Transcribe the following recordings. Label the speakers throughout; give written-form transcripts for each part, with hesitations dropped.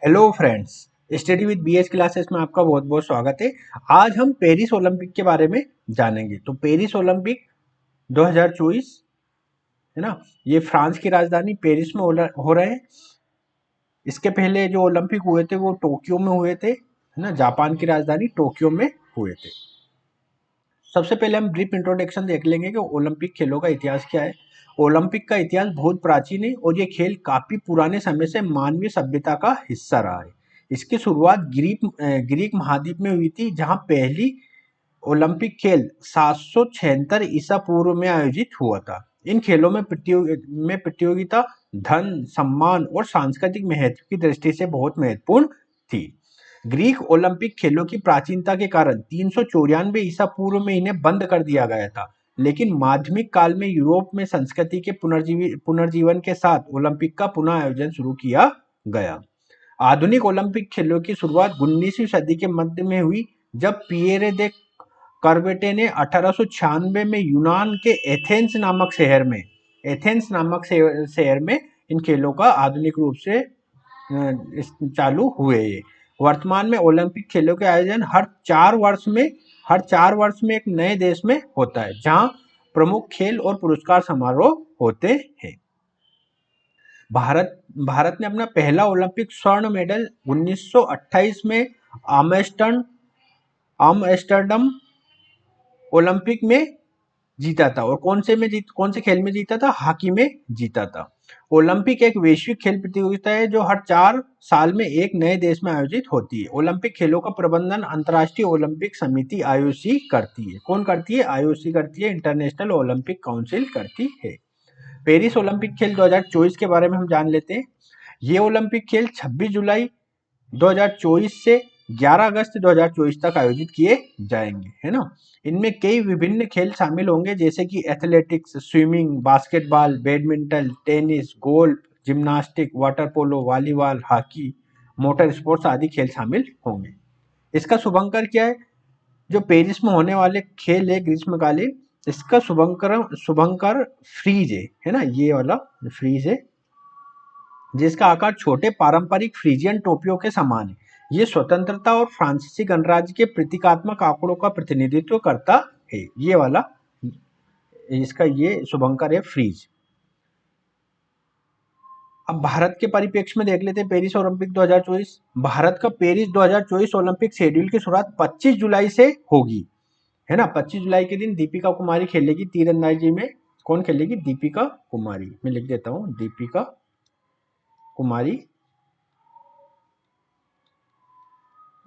Speaker 1: Hello friends, study with BS classes में आपका बहुत बहुत स्वागत है। आज हम पेरिस ओलंपिक के बारे में जानेंगे। तो पेरिस ओलंपिक 2024 है ना, ये फ्रांस की राजधानी पेरिस में हो रहे हैं। इसके पहले जो ओलंपिक हुए थे वो टोक्यो में हुए थे, है ना, जापान की राजधानी टोक्यो में हुए थे। सबसे पहले हम ब्रीफ इंट्रोडक्शन देख लेंगे कि ओलंपिक खेलों का इतिहास क्या है। ओलंपिक का इतिहास बहुत प्राचीन है और ये खेल काफी पुराने समय से मानवीय सभ्यता का हिस्सा रहा है। इसकी शुरुआत ग्रीक महाद्वीप में हुई थी, जहां पहली ओलंपिक खेल 776 ईसा पूर्व में आयोजित हुआ था। इन खेलों में प्रतियोगिता धन, सम्मान और सांस्कृतिक महत्व की दृष्टि से बहुत महत्वपूर्ण थी। ग्रीक ओलंपिक खेलों की प्राचीनता के कारण 394 ईसा पूर्व में इन्हें बंद कर दिया गया था, लेकिन माध्यमिक काल में यूरोप में संस्कृति के पुनर्जीवन के साथ ओलंपिक का पुनः आयोजन शुरू किया गया। आधुनिक ओलंपिक खेलों की शुरुआत 19वीं सदी के मध्य में हुई, जब पिएरे दे कर्बेटे ने 1896 में यूनान के एथेंस नामक शहर में इन खेलों का आधुनिक रूप से चालू हुए। वर्तमान में ओलंपिक खेलों के आयोजन हर 4 वर्ष में एक नए देश में होता है, जहां प्रमुख खेल और पुरस्कार समारोह होते हैं। भारत ने अपना पहला ओलंपिक स्वर्ण मेडल 1928 में आमस्टरडम ओलंपिक में जीता था। और कौन से खेल में जीता था? हॉकी में जीता था। ओलंपिक एक वैश्विक खेल प्रतियोगिता है जो हर 4 साल में एक नए देश में आयोजित होती है। ओलंपिक खेलों का प्रबंधन अंतर्राष्ट्रीय ओलंपिक समिति आईओसी करती है। कौन करती है? आईओसी करती है, इंटरनेशनल ओलंपिक काउंसिल करती है। पेरिस ओलंपिक खेल 2024 के बारे में हम जान लेते हैं। ये ओलंपिक खेल 26 जुलाई 2024 से 11 अगस्त 2024 तक आयोजित किए जाएंगे, है ना। इनमें कई विभिन्न खेल शामिल होंगे, जैसे कि athletics, swimming, basketball, badminton, tennis, golf, gymnastic, water polo, volleyball, hockey, motor sports आदि खेल शामिल होंगे। इसका शुभंकर क्या है? जो पेरिस में होने वाले खेल है ग्रीष्मकालीन, इसका शुभंकर फ्रीज है ना, ये वाला फ्रीज है, जिसका आकार छोटे पारंपरिक फ्रीजियन टोपियों के समान है। ये स्वतंत्रता और फ्रांसीसी गणराज्य के प्रतीकात्मक आंकड़ों का प्रतिनिधित्व करता है। ये वाला इसका ये शुभंकर है फ्रीज। अब भारत के परिप्रेक्ष्य में देख लेते हैं पेरिस ओलंपिक 2024। भारत का पेरिस 2024 ओलंपिक शेड्यूल की शुरुआत 25 जुलाई से होगी, है ना। 25 जुलाई के दिन दीपिका कुमारी खेलेगी तीरंदाजी में। कौन खेलेगी? दीपिका कुमारी। मैं लिख देता हूँ, दीपिका कुमारी,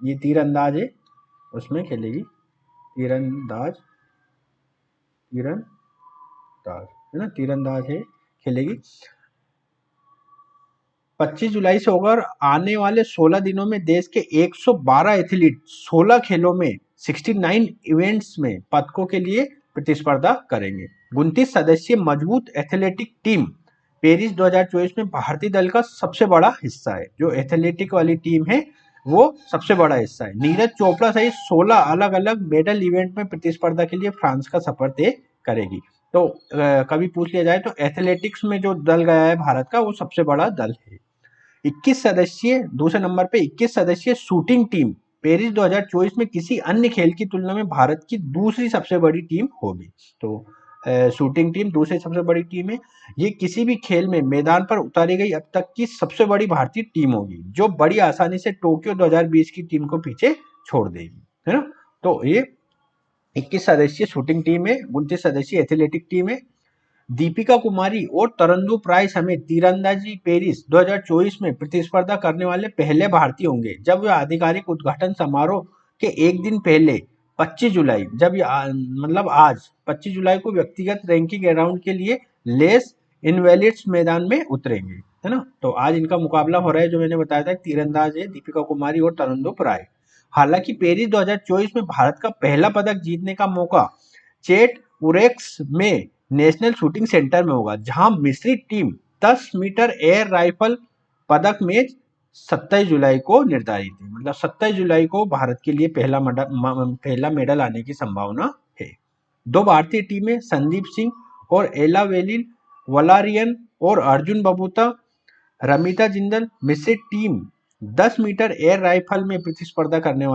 Speaker 1: ये तीरंदाज है, उसमें खेलेगी। तीरंदाज है ना, तीरंदाज है, खेलेगी। 25 जुलाई से होकर आने वाले 16 दिनों में देश के 112 एथलीट 16 खेलों में 69 इवेंट्स में पदकों के लिए प्रतिस्पर्धा करेंगे। 29 सदस्यीय मजबूत एथलेटिक टीम पेरिस 2024 में भारतीय दल का सबसे बड़ा हिस्सा है। जो एथलेटिक वाली टीम है वो सबसे बड़ा हिस्सा है। नीरज चोपड़ा सहित 16 अलग अलग मेडल इवेंट में प्रतिस्पर्धा के लिए फ्रांस का सफर तय करेगी। तो कभी पूछ लिया जाए तो एथलेटिक्स में जो दल गया है भारत का, वो सबसे बड़ा दल है। 21 सदस्यीय दूसरे नंबर पे 21 सदस्यीय शूटिंग टीम पेरिस 2024 में किसी अन्य खेल की तुलना में भारत की दूसरी सबसे बड़ी टीम होगी। तो शूटिंग टीम दूसरी सबसे बड़ी टीम है। ये किसी भी खेल में मैदान पर उतारी गई अब तक की सबसे बड़ी भारतीय टीम होगी, जो बड़ी आसानी से टोक्यो 2020 की टीम को पीछे छोड़ देगी, है ना। तो ये 21 सदस्यीय शूटिंग टीम है, 29 सदस्यीय एथलेटिक टीम है। दीपिका कुमारी और तरन्नुम राय समेत तीरंदाजी पेरिस 2024 में प्रतिस्पर्धा करने वाले पहले भारतीय होंगे, जब वे आधिकारिक उद्घाटन समारोह के एक दिन पहले 25 जुलाई, मतलब आज 25 जुलाई को व्यक्तिगत रैंकिंग राउंड के लिए लेस इनवैलिड्स मैदान में उतरेंगे, है ना। तो आज इनका मुकाबला हो रहा है, जो मैंने बताया था, तीरंदाज है दीपिका कुमारी और तरन्नुम राय। हालांकि पेरिस 2024 में भारत का पहला पदक जीतने का मौका चेट उरेक्स में नेशनल शूटिंग सेंटर में होगा, जहां मिश्रित टीम 10 मीटर एयर राइफल पदक मैच 27 जुलाई को निर्धारित है। मतलब 27 जुलाई को भारत के लिए पहला मेडल आने की संभावना है। 2 भारतीय टीमें संदीप सिंह और एला वलारियन और अर्जुन बबूता, रमिता जिंदल मिश्रित टीम 10 मीटर एयर राइफल में प्रतिस्पर्धा करने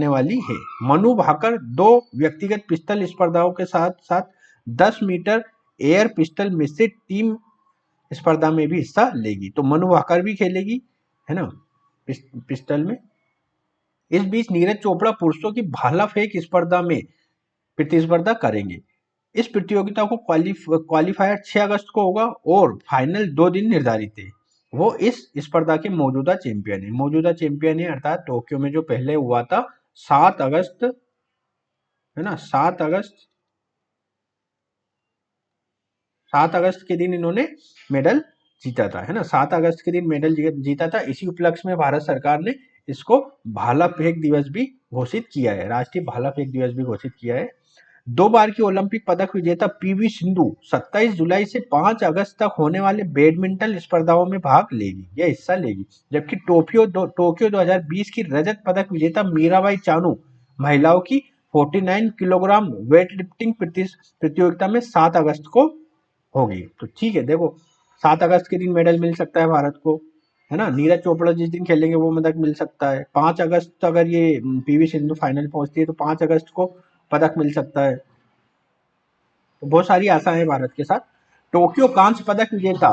Speaker 1: वाली है। मनु भाकर 2 व्यक्तिगत पिस्टल स्पर्धाओं के साथ साथ 10 मीटर एयर पिस्टल मिश्रित टीम स्पर्धा में भी हिस्सा लेगी। तो मनु भाकर भी खेलेगी, है ना, पिस्टल में। इस बीच नीरज चोपड़ा पुरुषों की भाला फेंक स्पर्धा में प्रतिस्पर्धा करेंगे। इस प्रतियोगिता को क्वालिफायर 6 अगस्त को होगा और फाइनल 2 दिन निर्धारित है। वो इस स्पर्धा के मौजूदा चैंपियन है, अर्थात टोक्यो में जो पहले हुआ था 7 अगस्त, है ना, 7 अगस्त के दिन इन्होंने मेडल जीता था, है ना, 7 अगस्त के दिन मेडल जीता था। इसी उपलक्ष्य में भारत सरकार ने इसको भाला फेंक दिवस भी घोषित किया है, राष्ट्रीय भाला फेंक दिवस भी घोषित किया है। 2 बार की ओलंपिक पदक विजेता पीवी सिंधु 27 जुलाई से 5 अगस्त तक होने वाले बैडमिंटन स्पर्धाओं में भाग लेगी या हिस्सा लेगी। जबकि टोक्यो 2020 की रजत पदक विजेता मीराबाई चानू महिलाओं की 49 किलोग्राम वेट लिफ्टिंग प्रतियोगिता में 7 अगस्त को होगी। तो ठीक है, देखो 7 अगस्त के दिन मेडल मिल सकता है भारत को, है ना। नीरज चोपड़ा जिस दिन खेलेंगे वो पदक मिल सकता है। 5 अगस्त अगर ये पीवी सिंधु फाइनल पहुंचती है तो 5 अगस्त को पदक मिल सकता है। तो बहुत सारी आशाएं हैं भारत के साथ। टोक्यो कांस्य पदक विजेता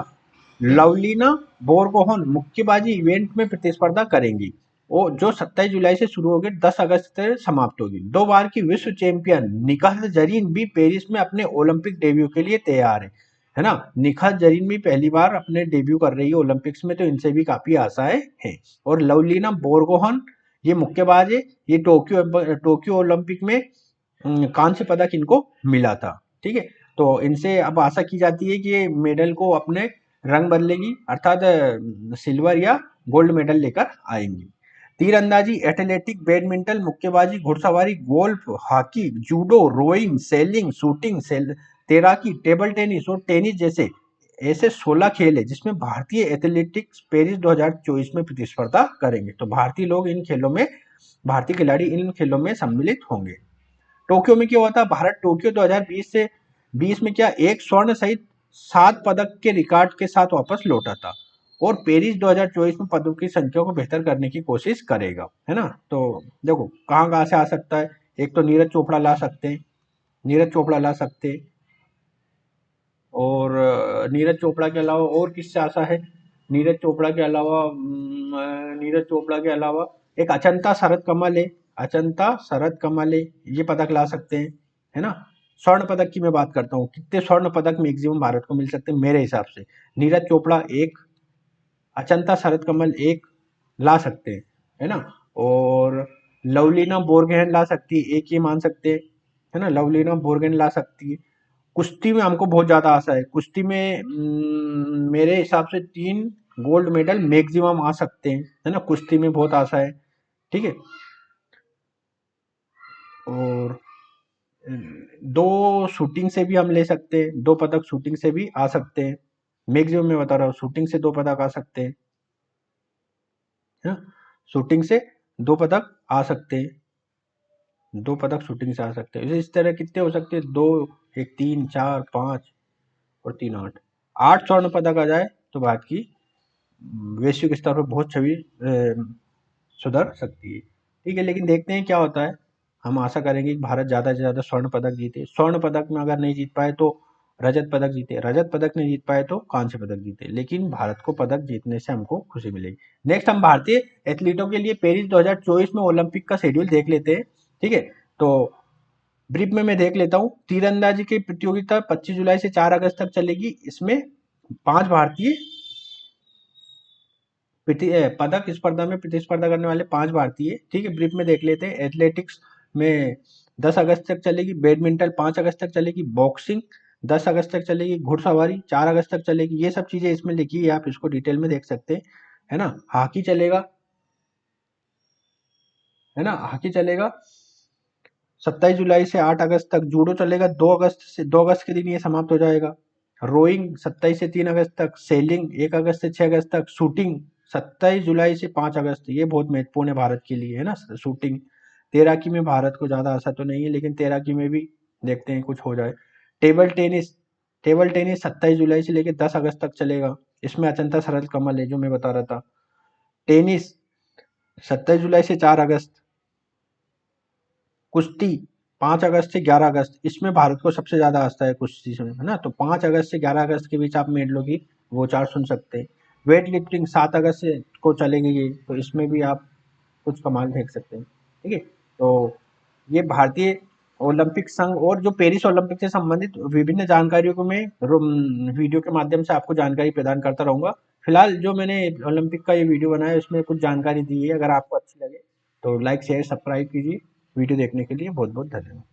Speaker 1: लवलीना बोरगोहन मुक्केबाजी इवेंट में प्रतिस्पर्धा करेंगी, वो जो 27 जुलाई से शुरू होगी 10 अगस्त से समाप्त होगी। 2 बार की विश्व चैंपियन निखात जरीन भी पेरिस में अपने ओलंपिक डेब्यू के लिए तैयार है ना। निखात जरीन भी पहली बार अपने डेब्यू कर रही है ओलंपिक्स में, तो इनसे भी काफी आशाएं हैं। और लवलीना बोरगोहन ये मुक्केबाज है, ये टोक्यो ओलंपिक में कांस्य पदक इनको मिला था, ठीक है। तो इनसे अब आशा की जाती है कि ये मेडल को अपने रंग बदलेगी, अर्थात सिल्वर या गोल्ड मेडल लेकर आएंगी। तीरंदाजी, एथलेटिक, बैडमिंटन, मुक्केबाजी, घुड़सवारी, golf, hockey, judo, rowing, sailing, shooting, तैराकी, टेबल टेनिस और टेनिस जैसे ऐसे 16 खेल है जिसमें भारतीय एथलेटिक्स पेरिस 2024 में प्रतिस्पर्धा करेंगे। तो भारतीय खिलाड़ी इन खेलों में सम्मिलित होंगे। टोक्यो में क्या हुआ था, भारत टोक्यो 2020 में क्या एक स्वर्ण सहित 7 पदक के रिकॉर्ड के साथ वापस लौटा था और पेरिस 2024 में पदकों की संख्या को बेहतर करने की कोशिश करेगा, है ना। तो देखो कहाँ कहाँ से आ सकता है, एक तो नीरज चोपड़ा ला सकते हैं, और नीरज चोपड़ा के अलावा और किससे आशा है, नीरज चोपड़ा के अलावा एक अचंता शरद कमल है, ये पदक ला सकते हैं, है ना। स्वर्ण पदक की मैं बात करता हूँ, कितने स्वर्ण पदक मैक्सिमम भारत को मिल सकते हैं मेरे हिसाब से, नीरज चोपड़ा एक, अचंता शरद कमल एक ला सकते हैं, है ना। और लवलीना बोरगोहेन ला सकती है, एक ये मान सकते हैं, है ना, लवलीना बोरगोहेन ला सकती है। कुश्ती में हमको बहुत ज्यादा आशा है, कुश्ती में मेरे हिसाब से 3 गोल्ड मेडल मैक्सिमम आ सकते हैं, है ना, कुश्ती में बहुत आशा है, ठीक है। और 2 शूटिंग से भी हम ले सकते हैं, 2 पदक शूटिंग से भी आ सकते हैं, मैक्सिमम मैं बता रहा हूँ शूटिंग से 2 पदक आ सकते हैं, है ना, शूटिंग से 2 पदक आ सकते हैं, 2 पदक शूटिंग से आ सकते हैं। इस तरह कितने हो सकते हैं, 2, एक 3, 4, 5 और 3, 8 स्वर्ण पदक आ जाए तो भारत की वैश्विक स्तर पर बहुत छवि सुधर सकती है, ठीक है। लेकिन देखते हैं क्या होता है, हम आशा करेंगे कि भारत ज़्यादा से ज़्यादा स्वर्ण पदक जीते, स्वर्ण पदक में अगर नहीं जीत पाए तो रजत पदक जीते, रजत पदक नहीं जीत पाए तो कांस्य पदक जीते, लेकिन भारत को पदक जीतने से हमको खुशी मिलेगी। नेक्स्ट हम भारतीय एथलीटों के लिए पेरिस 2024 में ओलंपिक का शेड्यूल देख लेते हैं, ठीक है। तो ब्रीफ में मैं देख लेता हूँ। तीरंदाजी की प्रतियोगिता 25 जुलाई से 4 अगस्त तक चलेगी, इसमें 5 भारतीय पदक स्पर्धा में प्रतिस्पर्धा करने वाले 5 भारतीय, ठीक है, ब्रीफ में देख लेते हैं। एथलेटिक्स में 10 अगस्त तक चलेगी, बैडमिंटन 5 अगस्त तक चलेगी, बॉक्सिंग 10 अगस्त तक चलेगी, घुड़सवारी 4 अगस्त तक चलेगी, ये सब चीजें इसमें लिखी है, आप इसको डिटेल में देख सकते हैं, है ना। हॉकी चलेगा, है ना, हॉकी चलेगा 27 जुलाई से 8 अगस्त तक, जूडो चलेगा 2 अगस्त के दिन ये समाप्त हो जाएगा, रोइंग 27 से 3 अगस्त तक, सेलिंग 1 अगस्त से 6 अगस्त तक, शूटिंग 27 जुलाई से 5 अगस्त, ये बहुत महत्वपूर्ण है भारत के लिए, है ना, शूटिंग। तैराकी में भारत को ज्यादा आशा तो नहीं है, लेकिन तैराकी में भी देखते हैं कुछ हो जाए। टेबल टेनिस 27 जुलाई से लेकर 10 अगस्त तक चलेगा, इसमें अचंता शरद कमल है जो मैं बता रहा था। टेनिस 27 जुलाई से 4 अगस्त, कुश्ती 5 अगस्त से 11 अगस्त, इसमें भारत को सबसे ज्यादा आस्था है कुश्ती में, है ना। तो 5 अगस्त से 11 अगस्त के बीच आप मेडलों की वो चार सुन सकते हैं। वेट लिफ्टिंग 7 अगस्त से को चलेंगे ये, तो इसमें भी आप कुछ कमाल देख सकते हैं। ठीक है, तो ये भारतीय ओलंपिक संघ और जो पेरिस ओलंपिक से संबंधित विभिन्न जानकारियों को मैं वीडियो के माध्यम से आपको जानकारी प्रदान करता रहूंगा। फिलहाल जो मैंने ओलंपिक का ये वीडियो बनाया है उसमें कुछ जानकारी दी है, अगर आपको अच्छी लगे तो लाइक शेयर सब्सक्राइब कीजिए। वीडियो देखने के लिए बहुत बहुत धन्यवाद।